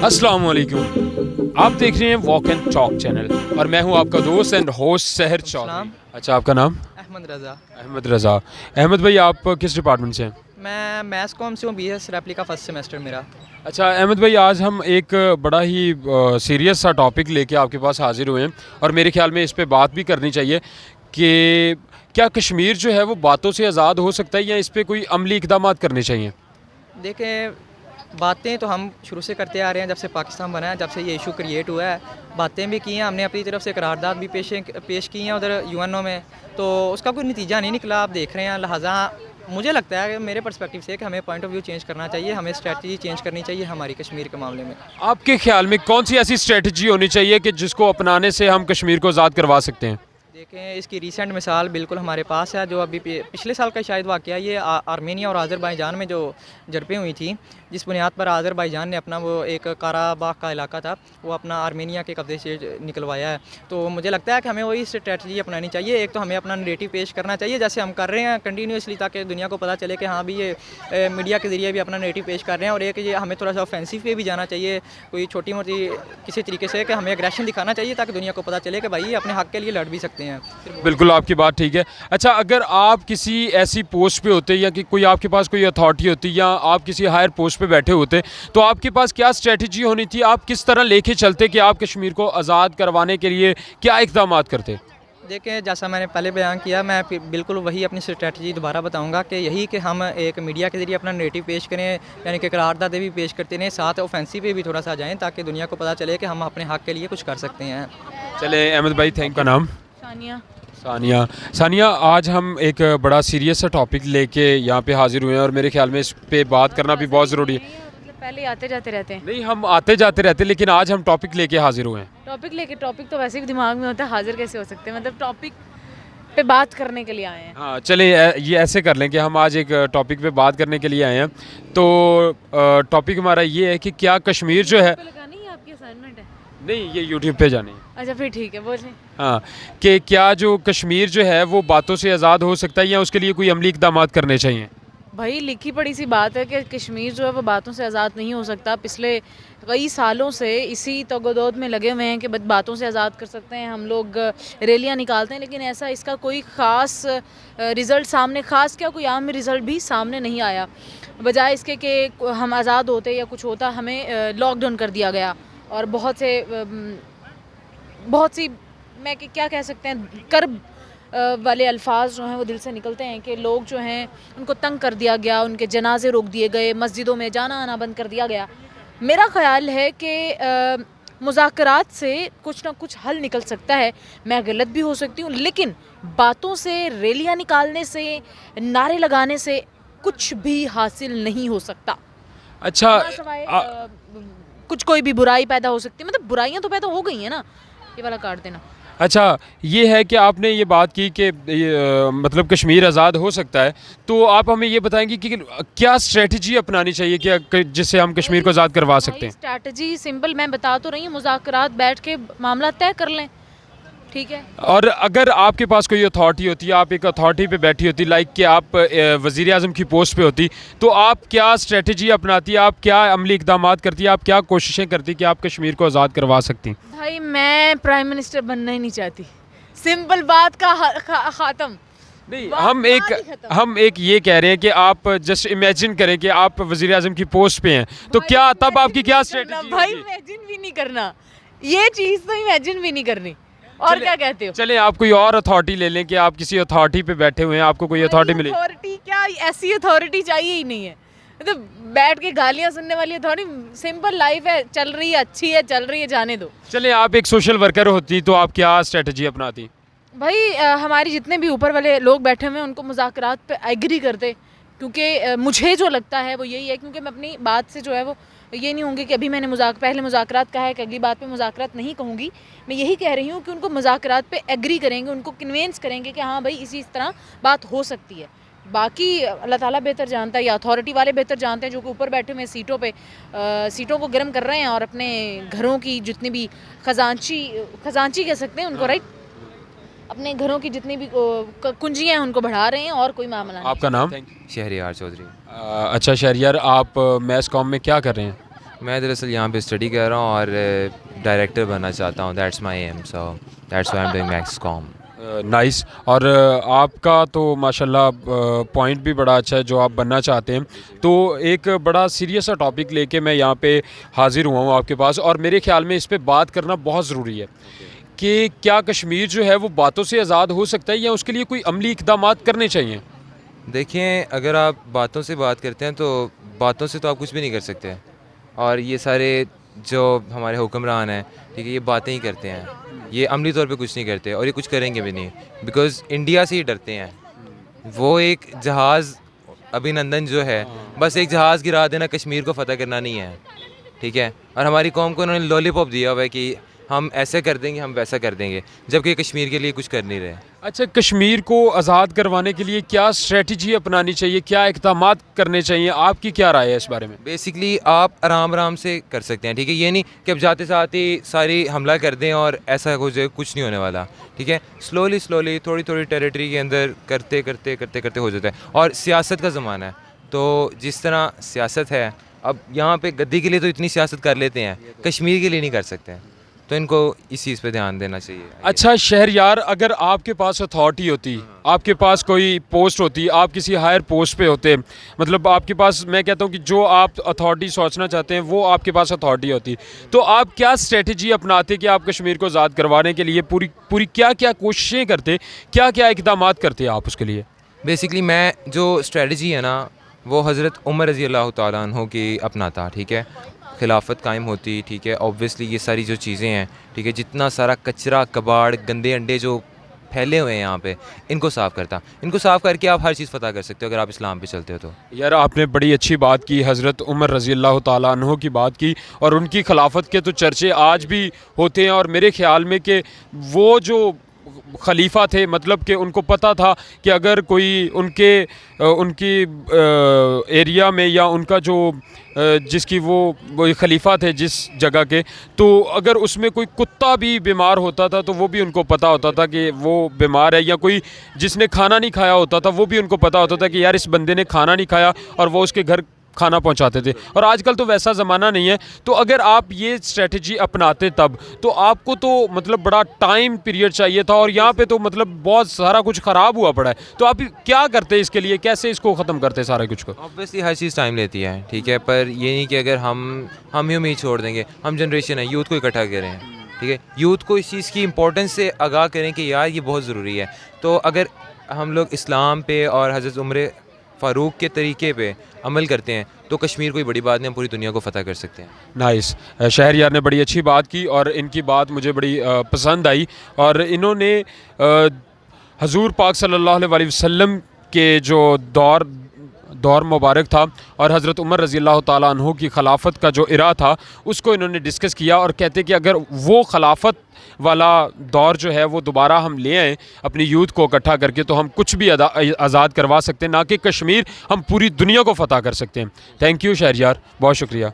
अस्सलाम वालेकुम। आप देख रहे हैं वॉक एंड टॉक चैनल और मैं हूं आपका दोस्त एंड होस्ट सहर चौधरी। अच्छा, आपका नाम? अहमद रज़ा। अहमद रज़ा। अहमद भाई, आप किस डिपार्टमेंट से हैं? मैं मैथ्स कॉम से हूँ, BS रेप्लिका फर्स्ट सेमेस्टर मेरा। अच्छा अहमद भाई, आज हम एक बड़ा ही सीरियस सा टॉपिक लेके आपके पास हाजिर हुए हैं और मेरे ख्याल में इस पे बात भी करनी चाहिए कि क्या कश्मीर जो है वो बातों से आज़ाद हो सकता है या इस पे कोई अमली इक़दाम करने चाहिए? देखें, बातें तो हम शुरू से करते आ रहे हैं, जब से पाकिस्तान बना है, जब से ये इशू क्रिएट हुआ है। बातें भी की हैं हमने, अपनी तरफ से करारदाद भी पेश की हैं उधर UNO में, तो उसका कोई नतीजा नहीं निकला। आप देख रहे हैं, लिहाजा मुझे लगता है कि मेरे पर्सपेक्टिव से कि हमें पॉइंट ऑफ व्यू चेंज करना चाहिए, हमें स्ट्रेटजी चेंज करनी चाहिए हमारी कश्मीर के मामले में। आपके ख्याल में कौन सी ऐसी स्ट्रेटजी होनी चाहिए कि जिसको अपनाने से हम कश्मीर को आज़ाद करवा सकते हैं? देखें, इसकी रीसेंट मिसाल बिल्कुल हमारे पास है, जो अभी पिछले साल का शायद वाक़या, ये आर्मेनिया और अज़रबैजान में जो झड़पें हुई थी, जिस बुनियाद पर अज़रबैजान ने अपना वो एक काराबाग का इलाका था, वो अपना आर्मेनिया के कब्ज़े से निकलवाया है। तो मुझे लगता है कि हमें वही स्ट्रेटजी अपनानी चाहिए। एक तो हमें अपना नैरेटिव पेश करना चाहिए, जैसे हम कर रहे हैं कंटिन्यूसली, ताकि दुनिया को पता चले कि हाँ भी ये मीडिया के ज़रिए भी अपना नैरेटिव पेश कर रहे हैं। और एक ये हमें थोड़ा सा ऑफेंसिव पे भी जाना चाहिए, कोई छोटी मोटी किसी तरीके से, कि हमें एग्रेशन दिखाना चाहिए ताकि दुनिया को पता चले कि भाई अपने हक़ के लिए लड़ भी सकते हैं। बिल्कुल, आपकी बात ठीक है। अच्छा, अगर आप किसी ऐसी पोस्ट पे होते या कि कोई आपके पास कोई अथॉरिटी होती या आप किसी हायर पोस्ट पे बैठे होते, तो आपके पास क्या स्ट्रेटजी होनी थी? आप किस तरह लेके चलते कि आप कश्मीर को आज़ाद करवाने के लिए क्या इक़दाम करते? देखें, जैसा मैंने पहले बयान किया, मैं फिर बिल्कुल वही अपनी स्ट्रेटजी दोबारा बताऊंगा कि यही कि हम एक मीडिया के ज़रिए अपना नैरेटिव पेश करें, यानी कि करारदादे भी पेश करते रहें, साथ ऑफेंसिव पे भी थोड़ा सा जाएं, ताकि दुनिया को पता चले कि हम अपने हक़ के लिए कुछ कर सकते हैं। चले अहमद भाई, थैंक का नाम? सानिया। सानिया। सानिया, आज हम एक बड़ा सीरियस सा टॉपिक लेके यहाँ पे हाजिर हुए हैं और मेरे ख्याल में इस पे बात करना भी बहुत ज़रूरी है। मतलब पहले आते जाते रहते हैं। नहीं, हम आते जाते रहते, लेकिन आज हम टॉपिक लेके हाजिर हुए हैं। टॉपिक तो वैसे भी दिमाग में होता है, हाजिर कैसे हो सकते हैं? मतलब टॉपिक पे बात करने के लिए आए हैं। हाँ, चले ये ऐसे कर लें कि हम आज एक टॉपिक पे बात करने के लिए आए हैं। तो टॉपिक हमारा ये है कि क्या कश्मीर जो है, पे लगानी है, आपकी असाइनमेंट है? नहीं, ये यूट्यूब पे जानी है। अच्छा फिर ठीक है, बोलें। हाँ, कि क्या जो कश्मीर जो है वो बातों से आज़ाद हो सकता है या उसके लिए कोई अमली इक़दाम करने चाहिए? भाई लिखी पढ़ी सी बात है कि कश्मीर जो है वो बातों से आज़ाद नहीं हो सकता। पिछले कई सालों से इसी तगोदोद में लगे हुए हैं कि बातों से आज़ाद कर सकते हैं, हम लोग रैलियां निकालते हैं, लेकिन ऐसा इसका कोई ख़ास रिज़ल्ट सामने, ख़ास क्या कोई आम रिज़ल्ट भी सामने नहीं आया। बजाय इसके कि हम आज़ाद होते या कुछ होता, हमें लॉकडाउन कर दिया गया और बहुत सी मैं क्या कह सकते हैं, कर्ब वाले अल्फाज जो हैं वो दिल से निकलते हैं कि लोग जो हैं उनको तंग कर दिया गया, उनके जनाजे रोक दिए गए, मस्जिदों में जाना आना बंद कर दिया गया। मेरा ख़्याल है कि मुज़ाकरात से कुछ ना कुछ हल निकल सकता है। मैं गलत भी हो सकती हूँ, लेकिन बातों से, रैलियाँ निकालने से, नारे लगाने से कुछ भी हासिल नहीं हो सकता। अच्छा, कुछ कोई भी बुराई पैदा हो सकती है, मतलब बुराइयाँ तो पैदा हो गई हैं ना। ये वाला काट देना। अच्छा, ये है कि आपने ये बात की कि मतलब कश्मीर आज़ाद हो सकता है, तो आप हमें ये बताएंगे कि क्या स्ट्रेटजी अपनानी चाहिए कि जिससे हम कश्मीर को आज़ाद करवा सकते हैं? स्ट्रैटेजी सिंपल मैं बता तो रही हूँ, मुज़ाकरात बैठ के मामला तय कर लें, ठीक है। और अगर आपके पास कोई अथॉरिटी होती है, आप एक अथॉरिटी पे बैठी होती, लाइक कि आप वज़ीर आज़म की पोस्ट पे होती, तो आप क्या स्ट्रेटजी अपनाती, आप क्या अमली इक़दाम करती, आप क्या कोशिशें करती कि आप कश्मीर को आज़ाद करवा सकती? भाई मैं प्राइम मिनिस्टर बनना ही नहीं चाहती, सिंपल बात का ख़त्म। नहीं, हम एक ये कह रहे हैं कि आप जस्ट इमेजिन करें कि आप वज़ीर आज़म की पोस्ट पे हैं, तो क्या तब आपकी क्या स्ट्रेटजी? भाई इमेजिन भी नहीं करना, ये चीज़ तो इमेजिन भी नहीं करनी। और क्या कहते हो? चले आप कोई और अथॉरिटी ले लें कि आप किसी अथॉरिटी पे बैठे हुए हैं, आपको कोई अथॉरिटी मिले। अथॉरिटी क्या, ऐसी अथॉरिटी चाहिए ही नहीं है, तो बैठ के गालियां सुनने वाली अथॉरिटी। सिंपल लाइफ है, चल रही है, अच्छी है, चल रही है, जाने दो। चले आप एक सोशल वर्कर होती तो आप क्या स्ट्रेटजी अपनाती? भाई हमारे जितने भी ऊपर वाले लोग बैठे हुए हैं उनको मुज़ाकरात पे एग्री करते, क्योंकि मुझे जो लगता है वो यही है, क्योंकि मैं अपनी बात से जो है वो ये नहीं होंगी कि अभी मैंने पहले मुज़ाकरात कहा है कि अगली बात पे मुज़ाकरात नहीं कहूँगी। मैं यही कह रही हूँ कि उनको मुज़ाकरात पे एग्री करेंगे, उनको कन्विंस करेंगे कि हाँ भाई इस तरह बात हो सकती है। बाकी अल्लाह ताला बेहतर जानता है या अथॉरिटी वाले बेहतर जानते हैं, जो कि ऊपर बैठे हुए सीटों पे सीटों को गर्म कर रहे हैं और अपने घरों की जितनी भी खजांची कह सकते हैं उनको, राइट, अपने घरों की जितनी भी कुंजियाँ हैं उनको बढ़ा रहे हैं, और कोई मामला नहीं। आपका नाम? शहरियार चौधरी। अच्छा शहरियार, आप मैस कॉम में क्या कर रहे हैं? मैं दरअसल यहाँ पे स्टडी कर रहा हूँ और डायरेक्टर बनना चाहता हूँ, that's my aim, so that's why I am doing mass comm. Nice. और आपका तो माशाल्लाह पॉइंट भी बड़ा अच्छा है जो आप बनना चाहते हैं। तो एक बड़ा सीरियस सा टॉपिक लेके मैं यहाँ पे हाज़िर हुआ हूँ आपके पास, और मेरे ख़्याल में इस पे बात करना बहुत ज़रूरी है कि क्या कश्मीर जो है वो बातों से आज़ाद हो सकता है या उसके लिए कोई अमली इक़दामात करने चाहिए? देखिए, अगर आप बातों से बात करते हैं तो बातों से तो आप कुछ भी नहीं कर सकते, और ये सारे जो हमारे हुक्मरान हैं, ठीक है, ये बातें ही करते हैं, ये अमली तौर पे कुछ नहीं करते और ये कुछ करेंगे भी नहीं, बिकॉज़ इंडिया से ही डरते हैं। वो एक जहाज़ अभिनंदन जो है, बस एक जहाज़ गिरा देना, कश्मीर को फ़तह करना नहीं है, ठीक है। और हमारी कौम को उन्होंने लॉलीपॉप दिया हुआ है कि हम ऐसा कर देंगे, हम वैसा कर देंगे, जबकि कश्मीर के लिए कुछ कर नहीं रहे। अच्छा, कश्मीर को आज़ाद करवाने के लिए क्या स्ट्रेटजी अपनानी चाहिए, क्या इक़दामात करने चाहिए, आपकी क्या राय है इस बारे में? बेसिकली आप आराम आराम से कर सकते हैं, ठीक है। ये नहीं कि अब जाते साथ ही सारी हमला कर दें और ऐसा कुछ नहीं होने वाला, ठीक है। स्लोली थोड़ी थोड़ी टेरिटरी के अंदर करते करते करते करते हो जाता है। और सियासत का ज़माना है, तो जिस तरह सियासत है, अब यहाँ पे गद्दी के लिए तो इतनी सियासत कर लेते हैं, कश्मीर के लिए नहीं कर सकते हैं, तो इनको इस चीज़ पे ध्यान देना चाहिए। अच्छा शहरयार, अगर आपके पास अथॉरिटी होती, आपके पास कोई पोस्ट होती, आप किसी हायर पोस्ट पे होते, मतलब आपके पास, मैं कहता हूँ कि जो आप अथॉरिटी सोचना चाहते हैं वो आपके पास अथॉरिटी होती, तो आप क्या स्ट्रेटजी अपनाते कि आप कश्मीर को आज़ाद करवाने के लिए पूरी क्या क्या कोशिशें करते, क्या क्या इक़दामात करते आप उसके लिए? बेसिकली मैं जो स्ट्रेटजी है ना, वो हज़रत उमर रज़ी अल्लाह तआला अन्हु की अपनाता, ठीक है। खिलाफत कायम होती, ठीक है। ऑब्वियसली ये सारी जो चीज़ें हैं, ठीक है, जितना सारा कचरा, कबाड़, गंदे अंडे जो फैले हुए हैं यहाँ पे, इनको साफ़ करता। इनको साफ़ करके आप हर चीज़ फ़तह कर सकते हो अगर आप इस्लाम पे चलते हो तो। यार आपने बड़ी अच्छी बात की, हज़रत उमर रज़ी अल्लाह तआला अन्हु की बात की, और उनकी खिलाफत के तो चर्चे आज भी होते हैं। और मेरे ख़्याल में कि वो जो खलीफा थे, मतलब कि उनको पता था कि अगर कोई उनकी एरिया में, या उनका जो जिसकी वो खलीफा थे जिस जगह के, तो अगर उसमें कोई कुत्ता भी बीमार होता था तो वो भी उनको पता होता था कि वो बीमार है, या कोई जिसने खाना नहीं खाया होता था वो भी उनको पता होता था कि यार इस बंदे ने खाना नहीं खाया, और वो उसके घर खाना पहुंचाते थे। और आजकल तो वैसा ज़माना नहीं है, तो अगर आप ये स्ट्रेटजी अपनाते तब, तो आपको तो मतलब बड़ा टाइम पीरियड चाहिए था, और यहाँ पे तो मतलब बहुत सारा कुछ ख़राब हुआ पड़ा है, तो आप क्या करते इसके लिए, कैसे इसको ख़त्म करते सारे कुछ को? ऑब्वियसली हर चीज़ टाइम लेती है, ठीक है, पर ये नहीं कि अगर हम यूँ ही छोड़ देंगे। हम जनरेशन है, यूथ को इकट्ठा करें, ठीक है, यूथ को इस चीज़ की इंपॉर्टेंस से आगाह करें कि यार ये बहुत ज़रूरी है। तो अगर हम लोग इस्लाम पे और हज़रत उमर फ़ारूक के तरीके पे अमल करते हैं तो कश्मीर कोई बड़ी बात नहीं, हम पूरी दुनिया को फ़तह कर सकते हैं। नाइस। शहरयार ने बड़ी अच्छी बात की, और इनकी बात मुझे बड़ी पसंद आई, और इन्होंने हजूर पाक सल्लल्लाहु अलैहि वसल्लम के जो दौर मुबारक था और हज़रत उमर रज़ी अल्लाह ताला अन्हु की खिलाफत का जो इरा था उसको इन्होंने डिस्कस किया, और कहते कि अगर वो खिलाफत वाला दौर जो है वो दोबारा हम ले आएँ अपनी यूथ को इकट्ठा करके, तो हम कुछ भी आज़ाद करवा सकते हैं, ना कि कश्मीर, हम पूरी दुनिया को फ़तह कर सकते हैं। थैंक यू शहरयार, बहुत शुक्रिया।